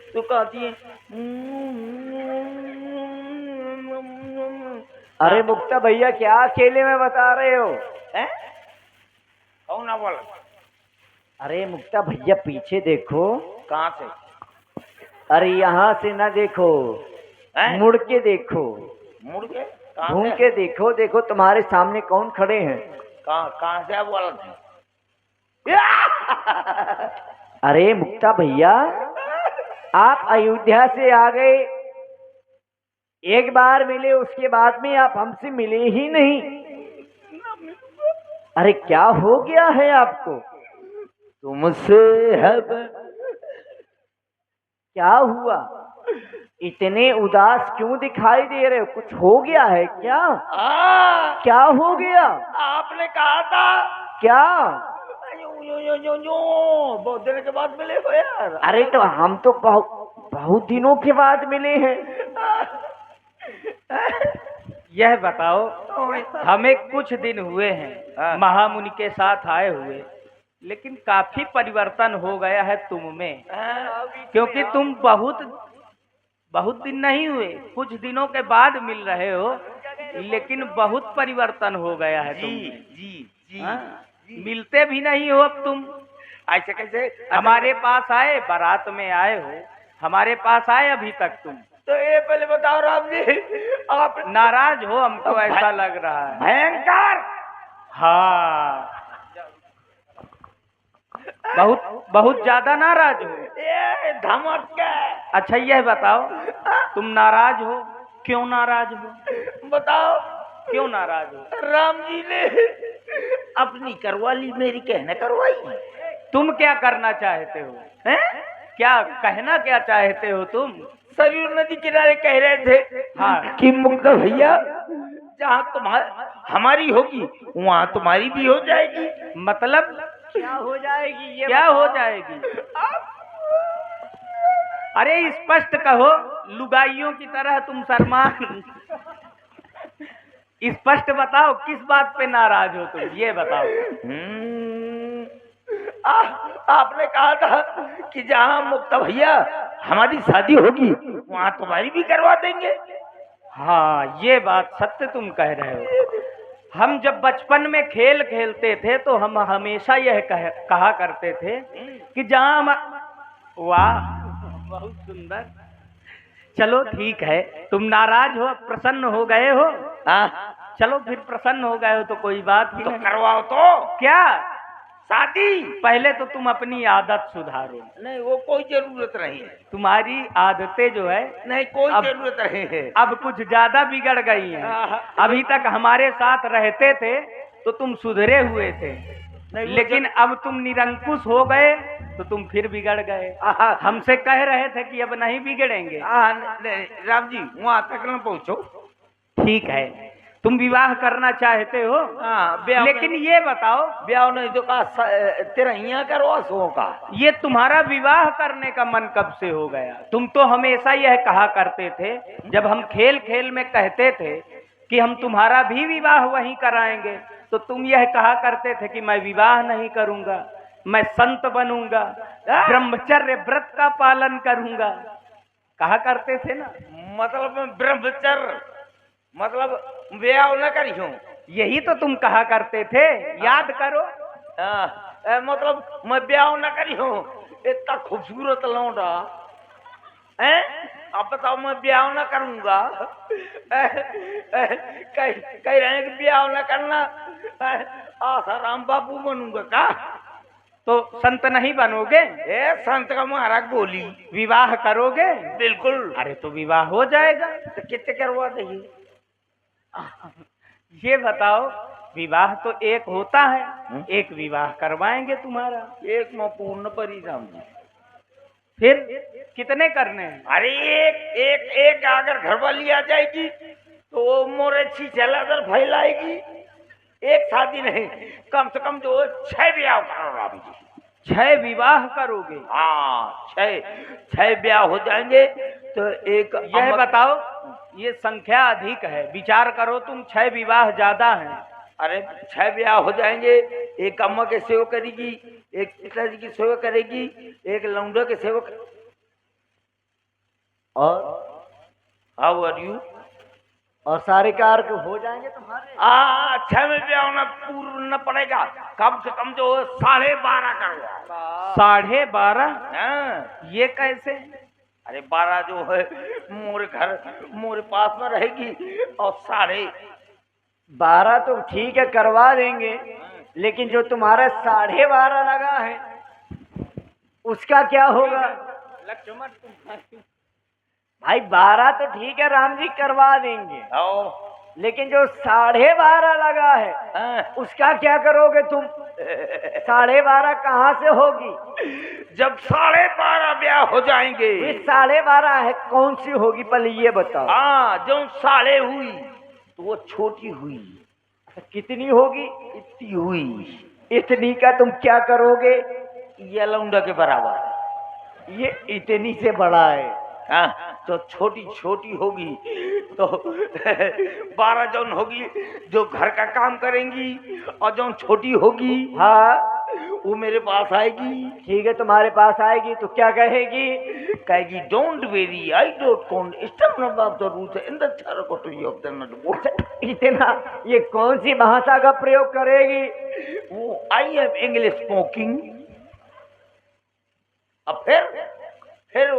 तो कहती है अरे मुक्ता भैया क्या अकेले में बता रहे हो? हैं? कौन ना बोल? अरे मुक्ता भैया पीछे देखो। कहाँ से? अरे यहाँ से ना देखो, हैं? मुड़ के देखो, मुड़ के? कहाँ घूम से? के देखो। देखो तुम्हारे सामने कौन खड़े हैं। कहाँ से आप बोल रहे हैं? अरे मुक्ता भैया, आप अयोध्या से आ गए, एक बार मिले, उसके बाद में आप हमसे मिले ही नहीं। अरे क्या हो गया है आपको? तुमसे है क्या हुआ? इतने उदास क्यों दिखाई दे रहे हो? कुछ हो गया है क्या? क्या हो गया? आपने कहा था क्या? बहुत दिन के बाद मिले हो यार। अरे तो हम तो बहुत दिनों के बाद मिले हैं। यह बताओ, हमें कुछ दिन हुए हैं महामुनि के साथ आए हुए, लेकिन काफी परिवर्तन हो गया है तुम में। क्योंकि तुम बहुत दिन नहीं हुए, कुछ दिनों के बाद मिल रहे हो, लेकिन बहुत परिवर्तन हो गया है तुम में। जी हाँ? मिलते भी नहीं हो अब तुम। ऐसे कैसे? हमारे पास आए, बारात में आए हो, हमारे पास आए अभी तक तुम। तो ये पहले बताओ राम जी, आप नाराज हो, हमको ऐसा लग रहा है। भयंकर। हाँ, बहुत ज्यादा नाराज हो। ये धमक के। अच्छा यह बताओ, तुम नाराज हो, क्यों नाराज हो? बताओ क्यों नाराज हो? राम जी ने अपनी करवा ली, मेरी कहने करवाई। तुम क्या करना चाहते हो? हैं? क्या कहना क्या चाहते हो तुम? सरयू नदी किनारे कह रहे थे हाँ। कि मुक्ता भैया, जहाँ हमारी होगी वहाँ तुम्हारी भी हो जाएगी। मतलब क्या हो जाएगी? ये क्या हो जाएगी? अरे स्पष्ट कहो, लुगाइयों की तरह तुम शर्मान। स्पष्ट बताओ, किस बात पे नाराज हो तुम, ये बताओ। आपने कहा था कि जहाँ मुक्ता भैया हमारी शादी होगी वहाँ तुम्हारी भी करवा देंगे। हाँ, ये बात सत्य तुम कह रहे हो। हम जब बचपन में खेल खेलते थे तो हम हमेशा यह कहा करते थे कि जहाँ वाह, बहुत सुंदर। चलो ठीक है, तुम नाराज हो, अब प्रसन्न हो गए हो। चलो फिर प्रसन्न हो गए हो तो कोई बात ही तो नहीं। करवाओ तो क्या शादी। पहले तो तुम अपनी आदत सुधारो। नहीं, वो कोई जरूरत नहीं है। तुम्हारी आदतें जो है नहीं, कोई अब जरूरत नहीं है। अब कुछ ज्यादा बिगड़ गई हैं। अभी तक हमारे साथ रहते थे तो तुम सुधरे हुए थे, लेकिन अब तुम निरंकुश हो गए तो तुम फिर बिगड़ गए। हमसे कह रहे थे कि अब नहीं बिगड़ेंगे। नहीं, राम जी वहाँ तक न पहुँचो। ठीक है, तुम विवाह करना चाहते हो, लेकिन ये बताओ, ब्याह नहीं तो का तेरा यहाँ करवा सो का। ये तुम्हारा विवाह करने का मन कब से हो गया? तुम तो हमेशा यह कहा करते थे, जब हम खेल खेल में कहते थे कि हम तुम्हारा भी विवाह वहीं कराएंगे, तो तुम यह कहा करते थे कि मैं विवाह नहीं करूंगा, मैं संत बनूंगा, ब्रह्मचर्य व्रत का पालन करूंगा, कहा करते थे ना। मतलब मैं ब्रह्मचर्य, मतलब ब्याह न करियो, यही तो तुम कहा करते थे, याद करो। मतलब मैं ब्याह न करियो, इतना खूबसूरत लौंडा है। अब बताओ मैं ब्याह न करूंगा, कह रहे हैं कि ब्याह न करना, आसाराम बाबू बनूंगा का? तो संत नहीं बनोगे? ए संत का महाराज गोली। विवाह करोगे? बिल्कुल। अरे तो विवाह हो जाएगा। तो कितने करवा देंगे? ये बताओ, विवाह तो एक होता है, एक विवाह करवाएंगे तुम्हारा। एक में पूर्ण परिणाम जी। फिर कितने करने हैं? अरे एक अगर घर वाली आ जाएगी तो वो मोरे छीछलादर फैलाएगी। एक शादी नहीं, कम से कम जो 6 ब्याह करो राम जी। 6 विवाह करोगे? हाँ, 6 ब्याह हो जाएंगे तो एक। यह बताओ, ये संख्या अधिक है, विचार करो तुम, 6 विवाह ज्यादा हैं। अरे 6 ब्याह हो जाएंगे, एक अम्मा के सेवा करेगी, एक पिताजी की सेवा करेगी, एक लौंडा के सेवा और हाउ आर यू? और सारे कार्य हो जाएंगे तुम्हारे। अच्छा में भी आना पूर्ण पड़ेगा, कम से कम जो 12:30 करवा। 12:30? हाँ। ये कैसे? अरे 12 जो है मोरे घर मोरे पास में रहेगी, और 12:30 तो ठीक है, करवा देंगे, लेकिन जो तुम्हारा 12:30 लगा है उसका क्या होगा? लक्ष्मण भाई 12 तो ठीक है, राम जी करवा देंगे, लेकिन जो 12:30 लगा है उसका क्या करोगे तुम? 12:30 कहाँ से होगी? जब 12:30 ब्याह हो जाएंगे। ये 12:30 है, कौन सी होगी पहले ये बताओ। हाँ, जो 12:30 हुई तो वो छोटी हुई। कितनी होगी? इतनी हुई। इतनी का तुम क्या करोगे? ये लौंडा के बराबर। ये इतनी से बड़ा है। हाँ, तो छोटी छोटी होगी तो 12 जौन होगी जो घर का काम करेंगी, और जौन छोटी होगी हाँ वो मेरे पास आएगी। ठीक है, तुम्हारे पास आएगी तो क्या कहेगी? कहेगी don't worry, I don't count step number of the rules in the territory of the note. इतना ये कौन सी भाषा का प्रयोग करेगी? वो आई एम इंग्लिश स्पोकिंग। अब फिर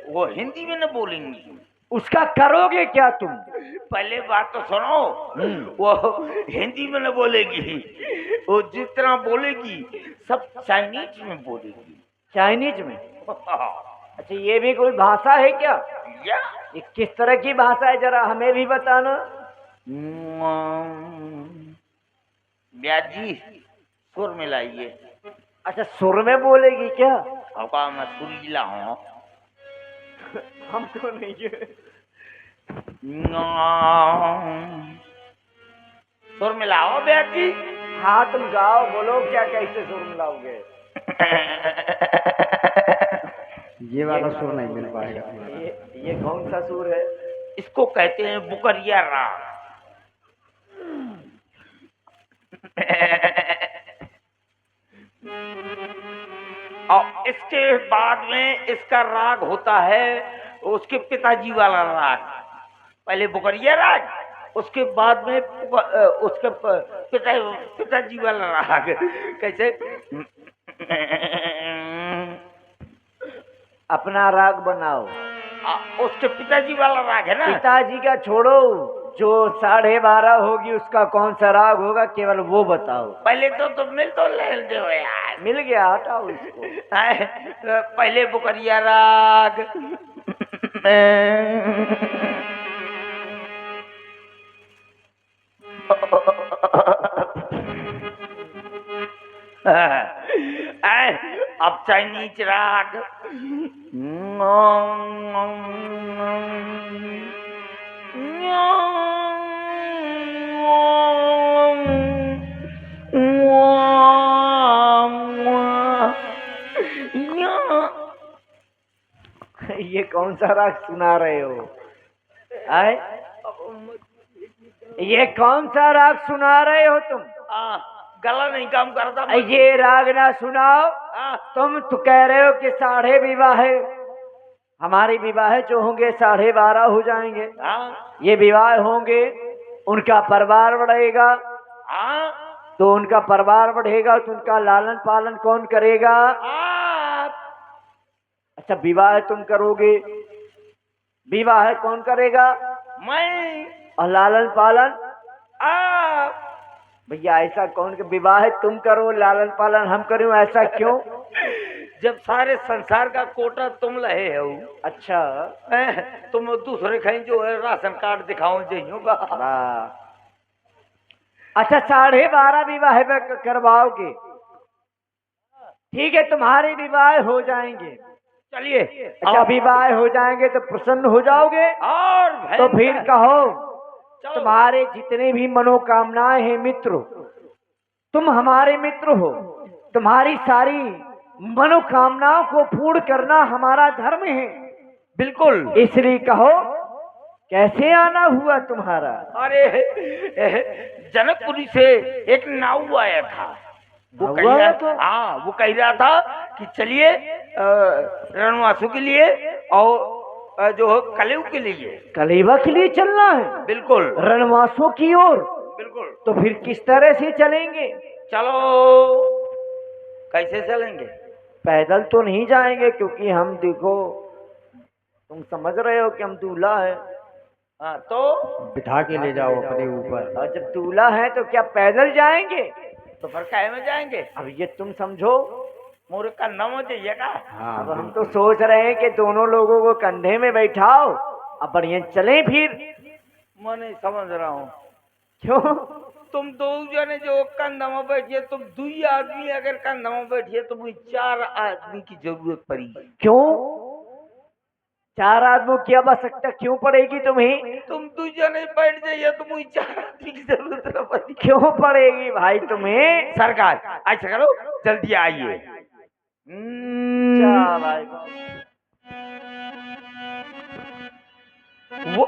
वो हिंदी में न बोलेंगी। उसका करोगे क्या तुम? पहले बात तो सुनो। वो हिंदी में न बोलेगी, वो जितना बोलेगी सब चाइनीज में बोलेगी। चाइनीज में? अच्छा, ये भी कोई भाषा है क्या? या ये किस तरह की भाषा है, जरा हमें भी बताना। ब्याजी सुर में लाइए। अच्छा, सुर में बोलेगी क्या? हवा मैं सुरीला हूँ। हम तो नहीं है। सुर में लाओ ब्याजी। हाँ तुम गाओ, बोलो क्या, कैसे सुर में लाओगे? ये वाला सुर नहीं मिल पाएगा। ये कौन सा सुर है? इसको कहते हैं बुकरिया राग। और इसके बाद में इसका राग होता है उसके पिताजी वाला राग। पहले बुकरिया राग, उसके बाद में उसके पिताजी वाला राग। कैसे? अपना राग बनाओ। उसके पिताजी वाला राग है ना। पिताजी का छोड़ो, जो 12:30 होगी उसका कौन सा राग होगा, केवल वो बताओ। पहले तो मिल तो ले दो यार। मिल गया, हटाओ इसको। पहले बुकरिया राग। अब चाइनीज राग। ये कौन सा राग सुना रहे हो? आए? ये कौन सा राग सुना रहे हो तुम? गला नहीं काम करता। ये राग ना सुनाओ। तुम तो कह रहे हो कि 12:30 हमारे विवाह जो होंगे 12:30 हो जाएंगे। ये विवाह होंगे, उनका परिवार बढ़ेगा। तो उनका परिवार बढ़ेगा तो उनका लालन पालन कौन करेगा? अच्छा, विवाह तुम करोगे, विवाह कौन करेगा? मैं। और लालन पालन? भैया ऐसा कौन? विवाह तुम करो, लालन पालन हम करूं, ऐसा क्यों? जब सारे संसार का कोटा तुम लहे हो। अच्छा, तुम दूसरे कहीं जो है राशन कार्ड दिखाओ होगा। अच्छा, 12:30 विवाह में करवाओगे? ठीक है, तुम्हारे विवाह हो जाएंगे। चलिए। अच्छा, विवाह हो जाएंगे तो प्रसन्न हो जाओगे। और तो फिर कहो, तुम्हारे जितने भी मनोकामनाएं हैं मित्र, तुम हमारे मित्र हो, तुम्हारी सारी मनोकामनाओं को पूर्ण करना हमारा धर्म है। बिल्कुल। इसलिए कहो, कैसे आना हुआ तुम्हारा? अरे जनकपुरी से एक नाऊ आया था। वो कह रहा था कि चलिए रणवासों के लिए, और जो कलयुग के लिए। कलेवा के लिए चलना है, बिल्कुल रणवासों की ओर। बिल्कुल। तो फिर किस तरह से चलेंगे? चलो, कैसे चलेंगे? पैदल तो नहीं जाएंगे, क्योंकि हम देखो, तुम समझ रहे हो कि हम दूल्हा है। हाँ, तो बिठा के ले जाओ अपने ऊपर। और जब दूल्हा है तो क्या पैदल जाएंगे? तो फिर काहे में जाएंगे? अब ये तुम समझो। मोरे कंधा में जाइएगा। हाँ, अब हम तो सोच रहे हैं कि दोनों लोगों को कंधे में बैठाओ, अब बढ़िया चलें फिर। मैं नहीं समझ रहा हूँ। क्यों? तुम दो जने जो कंधा में बैठिए, तुम दुई आदमी अगर कंधा में बैठिए तो मुझे 4 आदमी की जरूरत पड़ी। क्यों? 4 आदमियों की आवश्यकता क्यों पड़ेगी तुम्हें? तुम 2 जने बैठ जाइए तो मुझे 4 आदमी की जरूरत न पड़ी। क्यों पड़ेगी भाई तुम्हें? सरकार ऐसा करो, जल्दी आइए। क्या भाई? वो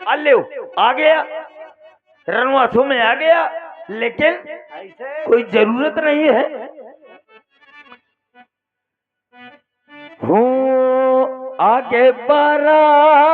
अल्ले आ गया, रणवासों में आ गया, लेकिन ऐसे कोई जरूरत नहीं है। हो आगे बाराती